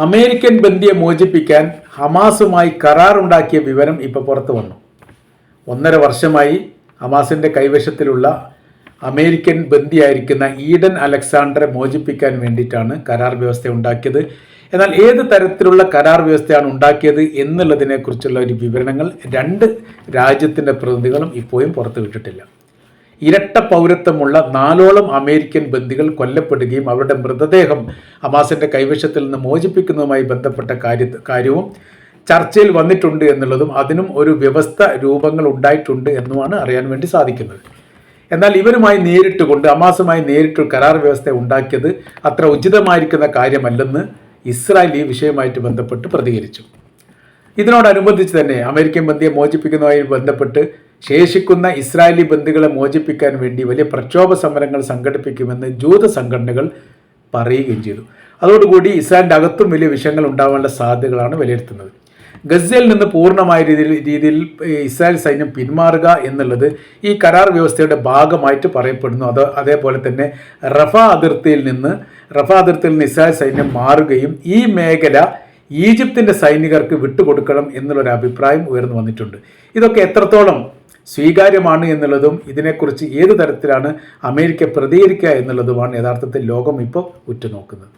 American ബന്ദിയെ മോചിപ്പിക്കാൻ ഹമാസുമായി കരാറുണ്ടാക്കിയ വിവരം ഇപ്പോൾ പുറത്തു വന്നു. 1.5 വർഷമായി ഹമാസിൻ്റെ കൈവശത്തിലുള്ള അമേരിക്കൻ ബന്ദിയായിരിക്കുന്ന ഈഡൻ അലക്സാണ്ടറെ മോചിപ്പിക്കാൻ വേണ്ടിയിട്ടാണ് കരാർ വ്യവസ്ഥ ഉണ്ടാക്കിയത്. എന്നാൽ ഏത് തരത്തിലുള്ള കരാർ വ്യവസ്ഥയാണ് ഉണ്ടാക്കിയത് എന്നുള്ളതിനെക്കുറിച്ചുള്ള ഒരു വിവരണങ്ങൾ 2 രാജ്യത്തിൻ്റെ പ്രതിനിധികളും ഇപ്പോഴും പുറത്തുവിട്ടിട്ടില്ല. ഇരട്ട പൗരത്വമുള്ള 4ഓളം അമേരിക്കൻ ബന്ദികൾ കൊല്ലപ്പെടുകയും അവരുടെ മൃതദേഹം ഹമാസിൻ്റെ കൈവശത്തിൽ നിന്ന് മോചിപ്പിക്കുന്നതുമായി ബന്ധപ്പെട്ട കാര്യവും ചർച്ചയിൽ വന്നിട്ടുണ്ട് എന്നുള്ളതും അതിനും ഒരു വ്യവസ്ഥ രൂപങ്ങൾ ഉണ്ടായിട്ടുണ്ട് എന്നുമാണ് അറിയാൻ വേണ്ടി സാധിക്കുന്നത്. എന്നാൽ ഇവരുമായി ഹമാസുമായി നേരിട്ട് കരാർ വ്യവസ്ഥ ഉണ്ടാക്കിയത് അത്ര ഉചിതമായിരിക്കുന്ന കാര്യമല്ലെന്ന് ഇസ്രായേൽ ഈ വിഷയവുമായിട്ട് ബന്ധപ്പെട്ട് പ്രതികരിച്ചു. ഇതിനോടനുബന്ധിച്ച് തന്നെ അമേരിക്കൻ ബന്ദിയെ മോചിപ്പിക്കുന്നതുമായി ബന്ധപ്പെട്ട് ശേഷിക്കുന്ന ഇസ്രായേലി ബന്ദികളെ മോചിപ്പിക്കാൻ വേണ്ടി വലിയ പ്രക്ഷോഭ സമരങ്ങൾ സംഘടിപ്പിക്കുമെന്ന് ജൂത സംഘടനകൾ പറയുകയും ചെയ്തു. അതോടുകൂടി ഇസ്രായേലിൻ്റെ അകത്തും വലിയ വിഷയങ്ങൾ ഉണ്ടാകാനുള്ള സാധ്യതകളാണ് വിലയിരുത്തുന്നത്. ഗസയിൽ നിന്ന് പൂർണ്ണമായ രീതിയിൽ ഇസ്രായേൽ സൈന്യം പിന്മാറുക എന്നുള്ളത് ഈ കരാർ വ്യവസ്ഥയുടെ ഭാഗമായിട്ട് പറയപ്പെടുന്നു. അതേപോലെ തന്നെ റഫ അതിർത്തിയിൽ നിന്ന് ഇസ്രായേൽ സൈന്യം മാറുകയും ഈ മേഖല ഈജിപ്തിൻ്റെ സൈനികർക്ക് വിട്ടുകൊടുക്കണം എന്നുള്ളൊരു അഭിപ്രായം ഉയർന്നു വന്നിട്ടുണ്ട്. ഇതൊക്കെ എത്രത്തോളം സ്വീകാര്യമാണ് എന്നുള്ളതും ഇതിനെക്കുറിച്ച് ഏത് തരത്തിലാണ് അമേരിക്ക പ്രതികരിക്കുക എന്നുള്ളതുമാണ് യഥാർത്ഥത്തിൽ ലോകം ഇപ്പോൾ ഉറ്റുനോക്കുന്നത്.